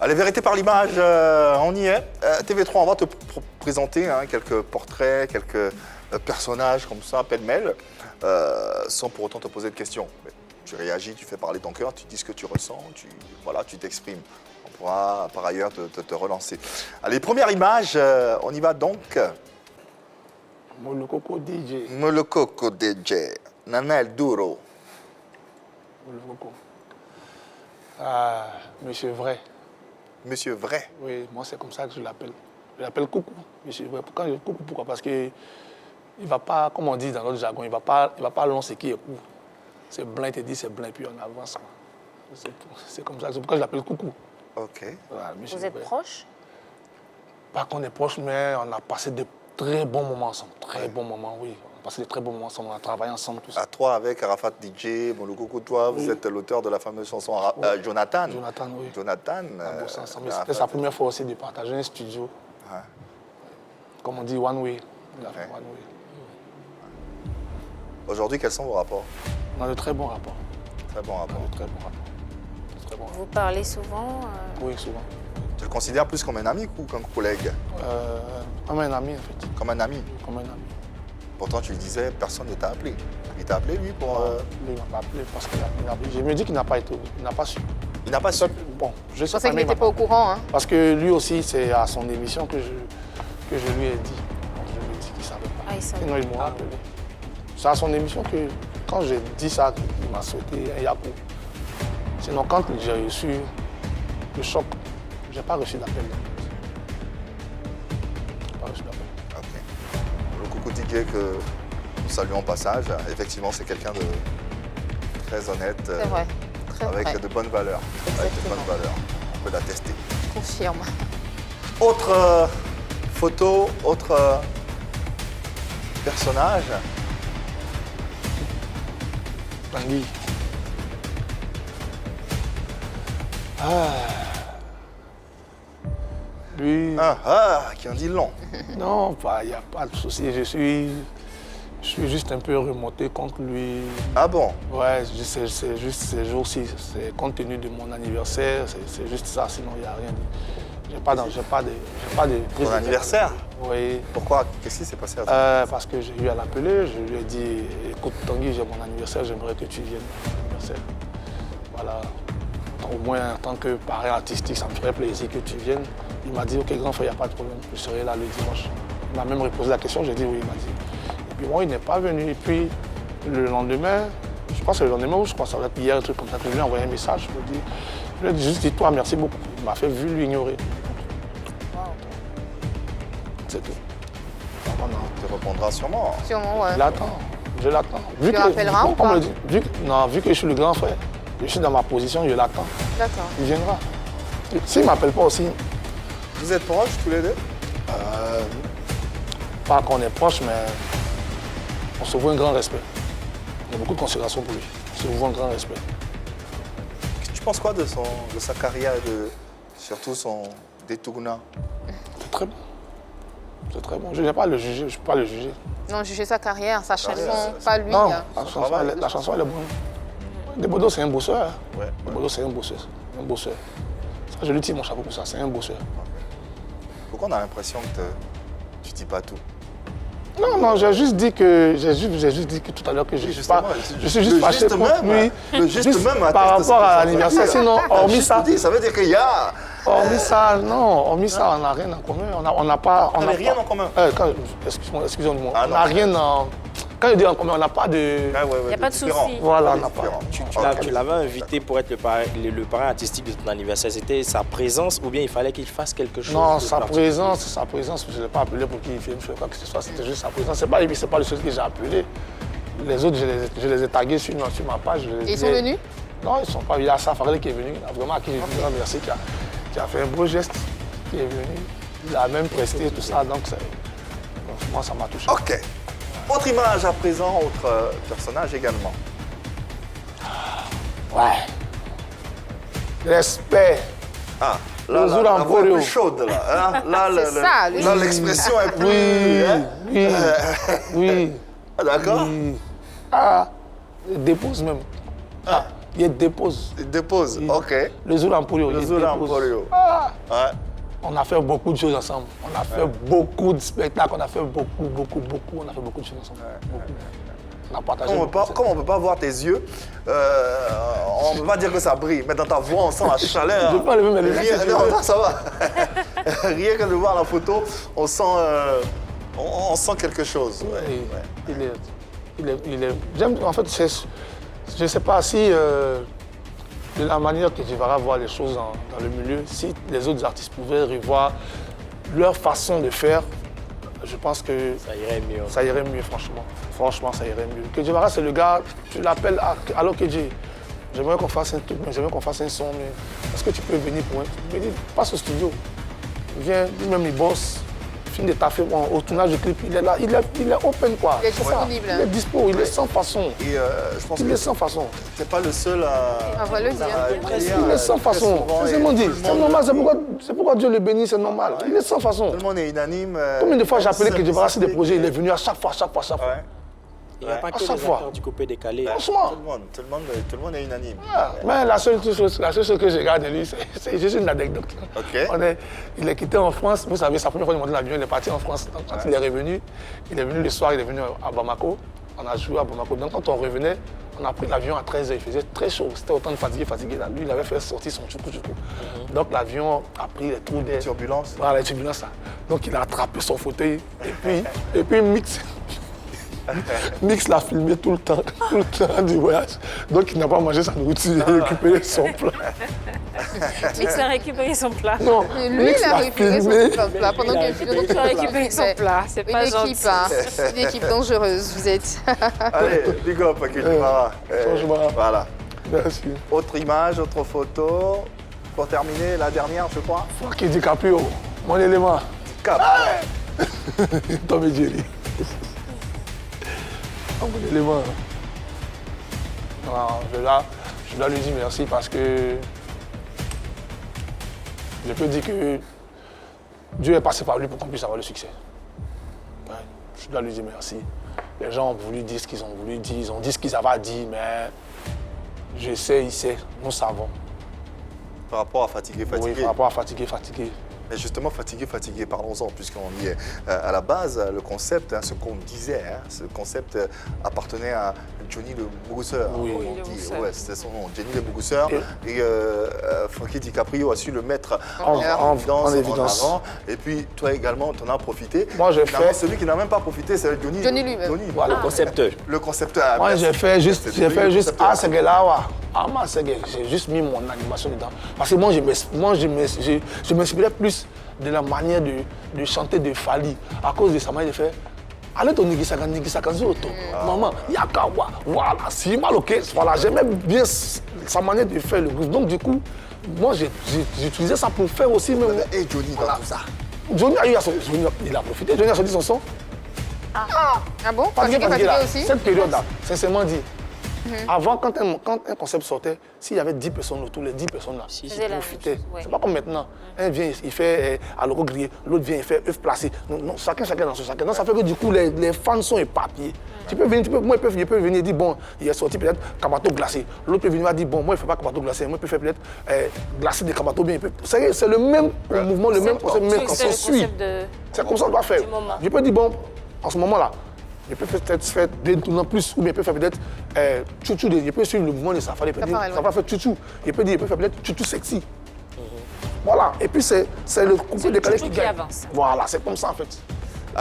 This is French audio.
Allez, vérité par l'image, on y est. TV3, on va te présenter quelques portraits, quelques personnages comme ça, pêle-mêle, sans pour autant te poser de questions. Mais tu réagis, tu fais parler ton cœur, tu dis ce que tu ressens, tu t'exprimes. On pourra par ailleurs te relancer. Allez, première image, on y va donc. Molokoko DJ. Molokoko DJ, Nanel Duro. Molokoko. Ah, Monsieur Vrai. Monsieur Vrai. Oui, moi c'est comme ça que je l'appelle. Je l'appelle Coucou, Monsieur Vrai. Pourquoi je Coucou? Pourquoi? Parce que il va pas, comme on dit dans notre jargon, il va pas long ce qui est court. C'est blanc, il te dit c'est blanc, puis on avance. C'est comme ça. C'est pourquoi je l'appelle Coucou. Ok. Voilà, Vous êtes proches? Pas qu'on est proches, mais on a passé de très bons moments ensemble. Très bons moments, oui. On a passé de très bons moments ensemble. On a travaillé ensemble, tout ça. À toi, avec Arafat DJ, Molokoko, toi, vous êtes l'auteur de la fameuse chanson Jonathan. Jonathan, oui. Jonathan. On a bossé ensemble. C'était sa première fois aussi de partager un studio. Ouais. Comme on dit, one way. Il a fait one way. Aujourd'hui, quels sont vos rapports? On a de très bons rapports. Très bons On rapports. a de très bons rapports. Très bons rapports. Vous parlez souvent Oui, souvent. Tu le considères plus comme un ami ou comme un collègue? Comme un ami, en fait. Comme un ami. Comme un ami. Pourtant, tu lui disais, personne ne t'a appelé. Il t'a appelé, lui, pour... Lui, il ne m'a pas appelé parce qu'il a appelé. Je me dis qu'il n'a pas été, il n'a pas su. Il n'a pas su. Bon, je Je sais pensais qu'il mais il m'a n'était pas au courant. Hein. Parce que lui aussi, c'est à son émission que je lui ai dit. Donc, je lui ai dit qu'il ne savait pas. Ah, il savait. Sinon, il m'aurait appelé. C'est à son émission que, quand j'ai dit ça, il m'a souhaité un yaku. Sinon, quand j'ai reçu le choc, je n'ai pas reçu d'appel. Je n'ai pas reçu d'appel. Ok. Le coucou DJ que nous saluons au passage, effectivement, c'est quelqu'un de très honnête. C'est vrai. Très avec vrai. de bonnes valeurs. Avec de Exactement. bonnes valeurs. On peut l'attester. Je confirme. Autre photo, autre personnage. Tanguy. Lui, Qui en dit long. non, il n'y a pas de souci. Je suis juste un peu remonté contre lui. Ah bon? Ouais, c'est juste ces jours-ci. C'est compte tenu de mon anniversaire, c'est juste ça, sinon il n'y a rien. J'ai pas de Ton anniversaire? Oui. Pourquoi? Qu'est-ce qui s'est passé à ton anniversaire? Parce que j'ai eu à l'appeler, je lui ai dit, écoute Tanguy, j'ai mon anniversaire, j'aimerais que tu viennes à mon anniversaire. Voilà. Au moins, en tant que parrain artistique, ça me ferait plaisir que tu viennes. Il m'a dit, ok grand frère, il n'y a pas de problème, je serai là le dimanche. Il m'a même reposé la question, j'ai dit oui, il m'a dit. Et puis moi, il n'est pas venu. Et puis le lendemain, je crois que c'est le lendemain ou je crois que ça va être hier, un truc comme ça, que je lui ai envoyé un message, je lui ai juste dit, toi, merci beaucoup. Il m'a fait vu l'ignorer. C'est tout. Tu répondras sûrement. Sûrement, ouais. Je l'attends. Tu rappelleras ou pas? Vu que je suis le grand frère, je suis dans ma position, je l'attends. D'accord. Il viendra. S'il ne m'appelle pas aussi, Vous êtes proches tous les deux? pas qu'on est proche, mais on se voit un grand respect. On a beaucoup de considération pour lui. On se voit un grand respect. Tu penses quoi de sa carrière et surtout son détournant? C'est très bon. C'est très bon. Je ne vais pas le juger, je ne peux pas le juger. Non, juger sa carrière, sa chanson, c'est- pas lui. Non, hein. la chanson, elle est bonne. Debodo, c'est un bosseur. Ouais. Debodo, c'est un bosseur. Un bosseur. Ça, je lui tire mon chapeau pour ça, c'est un bosseur. Pourquoi on a l'impression que tu dis pas tout? Non, j'ai juste dit que tout à l'heure que je suis justement, pas. Je suis juste le fâché geste contre même, lui. le geste juste même atteste par ce que rapport à tu as l'anniversaire. fait. Sinon, hormis ça, Ça veut dire qu'il y a... hormis ça, non, hormis ça, on n'a rien en commun. On n'a pas. On n'a rien en commun. Excusez-moi, Ah, on non. n'a rien en. Quand je dis en commun, on n'a pas de. Ah, ouais, Il y a pas de différent. souci. Voilà, on Ouais, n'a pas. différent. Tu l'avais invité pour être le parrain artistique de ton anniversaire. C'était sa présence ou bien il fallait qu'il fasse quelque chose? Non, de sa particulier? présence, je ne l'ai pas appelé pour qu'il vienne faire quoi que ce soit, c'était juste sa présence. C'est pas le seul que j'ai appelé. Les autres, je les ai tagués sur ma page. Et ils sont venus? Non, ils ne sont pas venus. Il y a Safarel qui est venu, vraiment à qui je dis merci, qui a fait un beau geste, qui est venu. Il a même presté tout ça, donc moi ça m'a touché. Ok. Autre image à présent, autre personnage également. Ouais. Respect. Ah, Le là, Zoula la voix est Emporio. plus chaude, là. Hein? Là, C'est ça, lui. là, l'expression est plus... Oui, hein? oui. Ah, d'accord. Oui. Ah, dépose même. Ah, il dépose. Il dépose, ok. Le Zoula Emporio, Le il Zoula dépose. Emporio. Ah, Ouais. on a fait beaucoup de choses ensemble. On a fait beaucoup de spectacles, on a fait beaucoup. On a fait beaucoup de choses ensemble. Beaucoup. On a partagé beaucoup. Comme on ne peut pas voir tes yeux, on ne peut pas dire que ça brille, mais dans ta voix, on sent la chaleur. Je peux pas lever mes lunettes, si tu veux. Non, ça va. Rien que de voir la photo, on sent quelque chose. Ouais, Et ouais. il est. J'aime, en fait, je ne sais pas si, de la manière que je vais voir les choses dans le milieu, si les autres artistes pouvaient revoir leur façon de faire, je pense que Ça irait mieux. ça irait mieux, franchement. Franchement, ça irait mieux. Que Guevara, c'est le gars, tu l'appelles, alors que j'aimerais qu'on fasse un truc, j'aimerais qu'on fasse un son, mais est-ce que tu peux venir pour un truc? Il me dit, passe au studio. Viens, lui-même, il bosse. Film de taffer au tournage du clip, il est là, il est open quoi. Il est C'est ça. disponible. Il est dispo, il est sans façon. Et je pense Il que est sans façon. t'es pas le seul à. On va le dire. Il est sans façon. C'est mon dit. C'est normal, c'est pourquoi Dieu le bénit, c'est normal. Il est sans façon. Tout le monde est unanime. Combien de fois j'ai appelé que Guevara sur des projets, il est venu. venu à chaque fois. Ouais. Il n'y a pas À que chaque les fois. acteurs du coupé décalé. Franchement. Tout le monde est unanime. Mais la seule chose que je garde de lui, c'est juste une anecdote. Ok. Il est quitté en France. Vous savez, sa première fois qu'il est monté dans l'avion, il est parti en France. Donc, quand il est venu le soir, il est venu à Bamako. On a joué à Bamako. Donc quand on revenait, on a pris l'avion à 13h. Il faisait très chaud. C'était autant de fatigué. Là. Lui, il avait fait sortir son choukou. Donc l'avion a pris les trous d'air. Turbulence. Voilà, les turbulences. Là. Donc il a attrapé son fauteuil. Et puis Mix l'a filmé tout le temps du voyage. Donc il n'a pas mangé sa nourriture, il a récupéré son plat. Mix a récupéré son plat. Non, Et lui, Mix il a l'a récupéré filmé. son plat pendant qu'il filmait. Tu as récupéré son plat, c'est pas Une gentil. équipe, hein. Une équipe dangereuse, vous êtes. Allez, big up, ok, Guevara. Franchement. Voilà. Merci. Autre image, autre photo. Pour terminer, la dernière, je crois. Fuck DiCaprio, mon élément. Cap. Tom et Jerry. Oh, mon élément. Non, je dois lui dire merci parce que je peux dire que Dieu est passé par lui pour qu'on puisse avoir le succès. Ouais, je dois lui dire merci. Les gens ont voulu dire ce qu'ils ont voulu dire, ils ont dit ce qu'ils avaient à dire, mais je sais, il sait, nous savons. Par rapport à fatigué. Oui, par rapport à fatigué. Mais justement, fatigué, parlons-en, puisqu'on y est. À la base, le concept, ce qu'on disait, ce concept appartenait à Johnny le Bougusseur. Oui. On dit. Ouais, c'était son nom, Johnny le Bougusseur. Et Frankie DiCaprio a su le mettre en évidence. En avant. Et puis, toi également, tu en as profité. Moi, j'ai fait. Celui qui n'a même pas profité, c'est Johnny lui-même. Voilà. Le concepteur. Le concepteur. Moi, j'ai fait juste concepteur. j'ai juste mis mon animation dedans. Parce que moi, je m'inspirais plus de la manière de chanter de Fally à cause de sa manière de faire. Allez, ton Nigisakan Zoto. Maman, Yakawa, voilà, c'est mal, ok. Voilà, j'aimais bien sa manière de faire le groupe. Donc, du coup, moi, j'utilisais ça pour faire aussi. Et Johnny dans tout ça. Johnny il a profité, Johnny a sorti son son. Ah bon? Fatigué Fatigué aussi? Cette période-là, sincèrement dit, avant, quand un concept sortait, s'il y avait 10 personnes autour, les 10 personnes-là, ils profitaient. C'est pas comme maintenant. Un vient, il fait à l'euro grillé, l'autre vient, il fait œuf placé. Non, chacun dans ce chacun. Donc ça fait que du coup, les fans sont éparpillés. Tu peux venir, moi, il peut venir et dire, bon, il est sorti peut-être Kabato glacé. L'autre peut venir et dire, bon, moi, il ne fait pas Kabato glacé, moi, il peut faire peut-être glacé de Kabato bien. C'est le même mouvement, le même concept, même concept. C'est comme ça qu'on doit faire. Je peux dire, bon, en ce moment-là, je peux peut-être faire des tournants plus, ou bien je peux faire peut-être chouchou, je peux suivre le mouvement de Safari, ça va faire chouchou. Je peux faire peut-être chouchou sexy. Voilà, et puis c'est le coupé décalé qui gagne. Voilà, c'est comme ça en fait.